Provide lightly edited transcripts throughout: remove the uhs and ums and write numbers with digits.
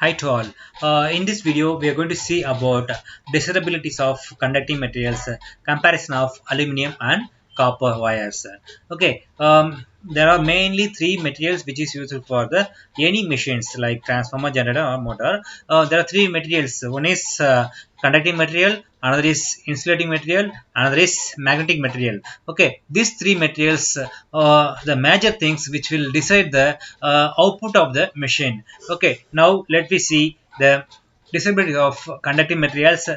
Hi to all. In this video, we are going to see about desirabilities of conducting materials, comparison of aluminium and copper wires. Okay, there are mainly three materials which is used for the any machines like transformer, generator, or motor. There are three materials. One is conducting material, another is insulating material, another is magnetic material. Okay, these three materials, the major things which will decide the output of the machine. Okay, now let me see the disability of conducting materials.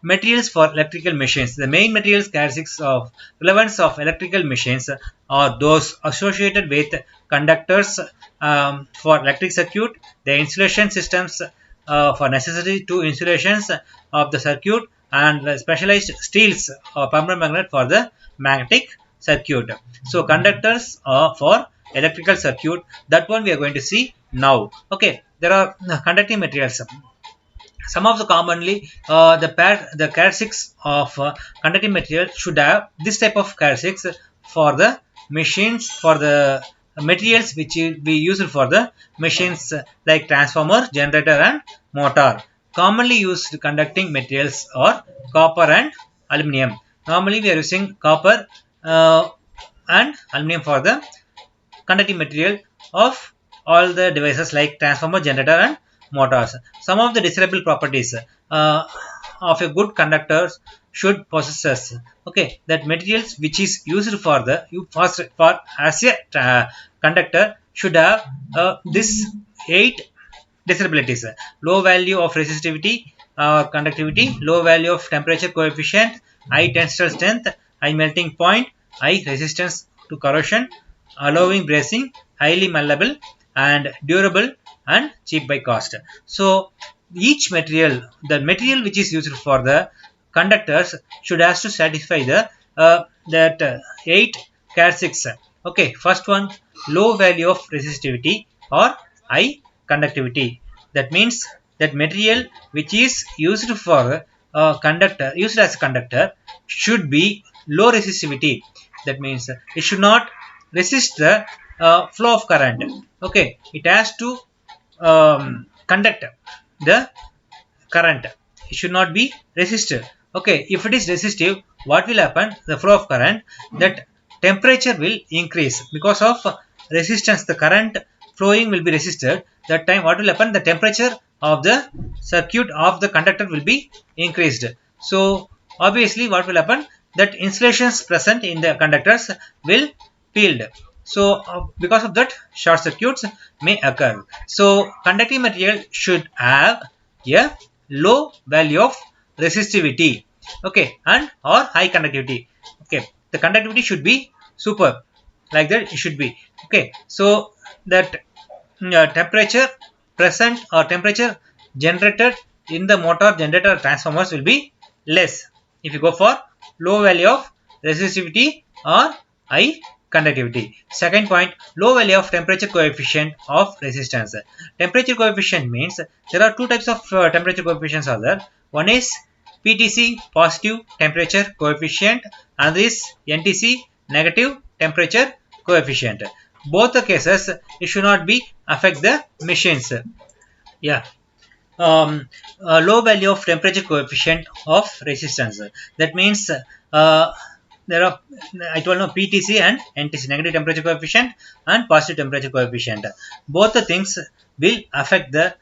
Materials for electrical machines. The main materials characteristics of relevance of electrical machines are those associated with conductors for electric circuit, the insulation systems for necessary to insulations of the circuit, and the specialized steels or permanent magnet for the magnetic circuit. So conductors are for electrical circuit, that one we are going to see now. Okay, there are conducting materials. Some of the commonly the characteristics of conducting material should have this type of characteristics for the machines, for the materials which will be used for the machines like transformer, generator and motor. Commonly used conducting materials are copper and aluminium. Normally we are using copper and aluminium for the conducting material of all the devices like transformer, generator and motors. Some of the desirable properties of a good conductor should possess, okay, that materials which is used for the for as a conductor should have this 8 desirabilities: low value of resistivity, conductivity, low value of temperature coefficient, high tensile strength, high melting point, high resistance to corrosion, allowing bracing, highly malleable and durable and cheap by cost. So each material, the material which is used for the conductors should has to satisfy the 8 characteristics. Okay, first one, low value of resistivity or high conductivity. That means that material which is used for conductor, used as a conductor, should be low resistivity. That means it should not resist the flow of current. Okay, it has to conduct the current. It should not be resistive. Okay, if it is resistive, what will happen? The flow of current, that temperature will increase because of resistance. The current flowing will be resisted. That time what will happen? The temperature of the circuit of the conductor will be increased. So obviously what will happen? That insulations present in the conductors will peeled. So because of that, short circuits may occur. So conducting material should have a low value of resistivity, okay, and or high conductivity. Okay, the conductivity should be super, like that it should be. Okay, so that temperature present or temperature generated in the motor, generator, transformers will be less if you go for low value of resistivity or high conductivity. Second point, low value of temperature coefficient of resistance. Temperature coefficient means there are two types of temperature coefficients are there. One is PTC, positive temperature coefficient, and this NTC, negative temperature coefficient. Both the cases, it should not be affect the machines. Yeah. Low value of temperature coefficient of resistance. That means there are, I told you, PTC and NTC, negative temperature coefficient and positive temperature coefficient. Both the things will affect the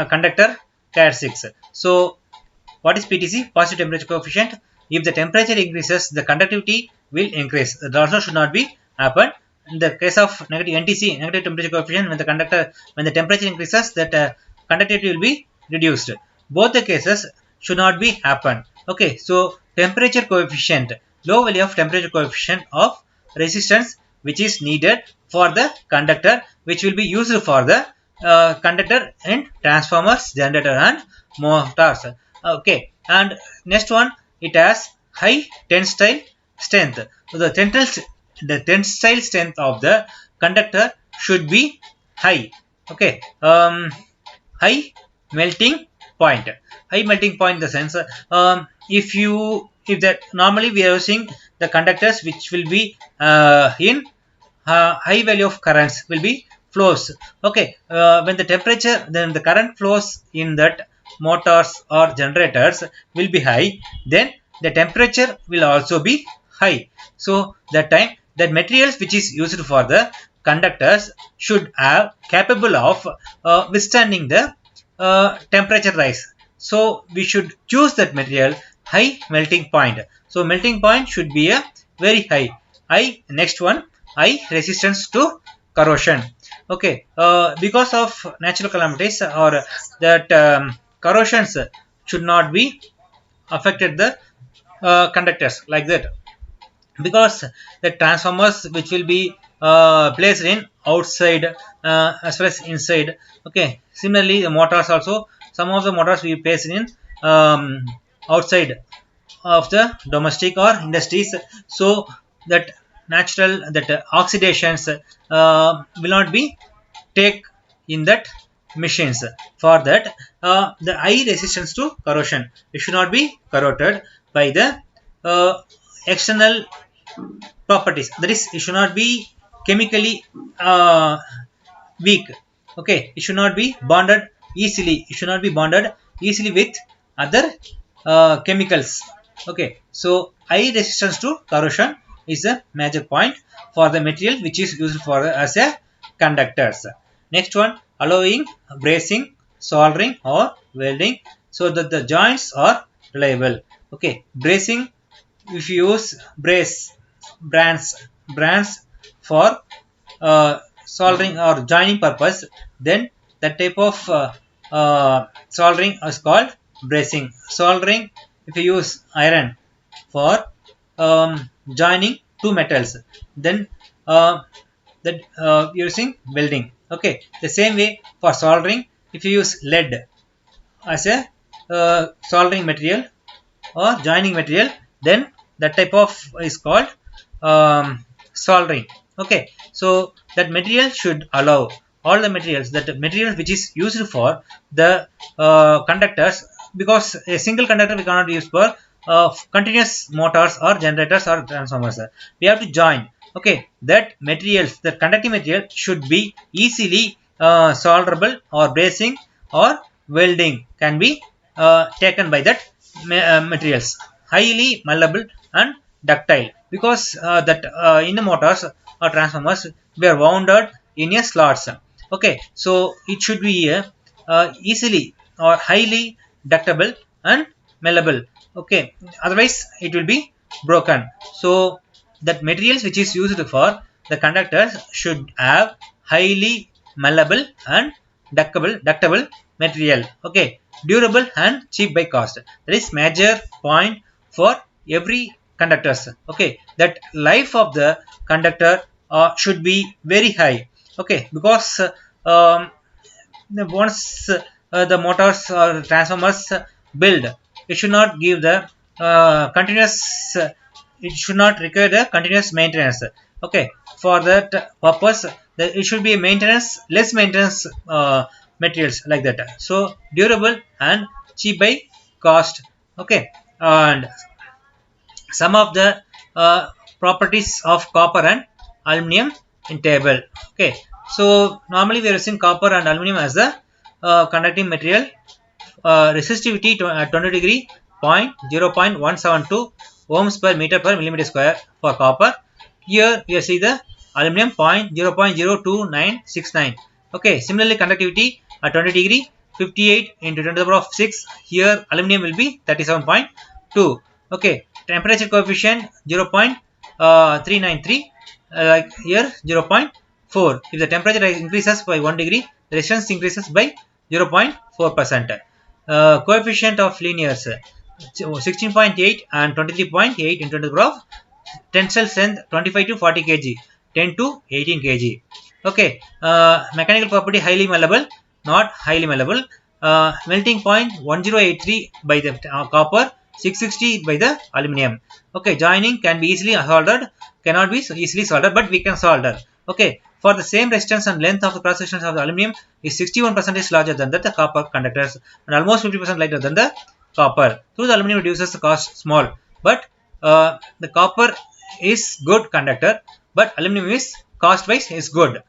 conductor characteristics. So what is PTC? Positive temperature coefficient. If the temperature increases, the conductivity will increase. That also should not be happen. In the case of negative NTC, negative temperature coefficient, when the temperature increases, that conductivity will be reduced. Both the cases should not be happen. Okay, so temperature coefficient, low value of temperature coefficient of resistance which is needed for the conductor, which will be used for the conductor in transformers, generator and motors. Okay, and next one, it has high tensile strength. So the tensile strength of the conductor should be high. Okay, high melting point. High melting point in the sense, if that normally we are using the conductors which will be in high value of currents will be flows. Okay, when the temperature, then the current flows in that motors or generators will be high, then the temperature will also be high. So that time, that materials which is used for the conductors should have capable of withstanding the temperature rise. So we should choose that material high melting point. So melting point should be a very high. Next one, high resistance to corrosion. Okay, because of natural calamities or that corrosions should not be affected the conductors like that, because the transformers which will be placed in outside as well as inside. Okay, similarly the motors also, some of the motors we place in outside of the domestic or industries, so that natural that oxidations will not be take in that machines. For that, the high resistance to corrosion, it should not be corroded by the uh, external properties, that is it should not be chemically weak. Okay, it should not be bonded easily, it should not be bonded easily with other chemicals. Okay, so high resistance to corrosion is a major point for the material which is used for as a conductors. Next one, allowing bracing, soldering or welding so that the joints are reliable. Okay, bracing, if you use brace brands brands for soldering or joining purpose, then that type of soldering is called bracing. Soldering, if you use iron for joining two metals, then that using welding. Okay, the same way for soldering, if you use lead as a soldering material or joining material, then that type of is called soldering. Okay, so that material should allow all the materials, that material which is used for the conductors, because a single conductor we cannot use for continuous motors or generators or transformers, we have to join. Okay, that materials, that conducting material should be easily solderable, or bracing or welding can be taken by that materials, highly malleable and ductile, because that in the motors or transformers we are wounded in a slots. Okay, so it should be easily or highly ductable and malleable. Okay, otherwise it will be broken. So that materials which is used for the conductors should have highly malleable and ductable material. Okay, durable and cheap by cost, that is major point for every conductors. Okay, that life of the conductor should be very high. Okay, because once the motors or transformers build, it should not give the continuous it should not require the continuous maintenance. Okay, for that purpose, it should be maintenance, less maintenance materials like that, so durable and cheap by cost. Okay, and some of the properties of copper and aluminum in table. Okay, so normally we are using copper and aluminum as the conducting material. Resistivity at 20 degree point 0.172 ohms per meter per millimeter square for copper. Here we see the aluminum 0.02969. Okay, similarly conductivity at 20 degree 58 into 10 to the power of 6. Here aluminum will be 37.2. Okay, temperature coefficient 0.393, like here 0.4. If the temperature increases by 1 degree, the resistance increases by 0.4%. Coefficient of linears 16.8 and 23.8 into the power of tensile strength 25 to 40 kg, 10 to 18 kg. Okay, mechanical property highly malleable, not highly malleable. Melting point 1083 by the copper, 660 by the aluminum. Okay, joining can be easily soldered, cannot be so easily soldered, but we can solder. Okay, for the same resistance and length of the cross sections of the aluminum is 61% larger than the copper conductors and almost 50% lighter than the copper. Through the aluminum reduces the cost small, but the copper is good conductor, but aluminum is cost wise is good.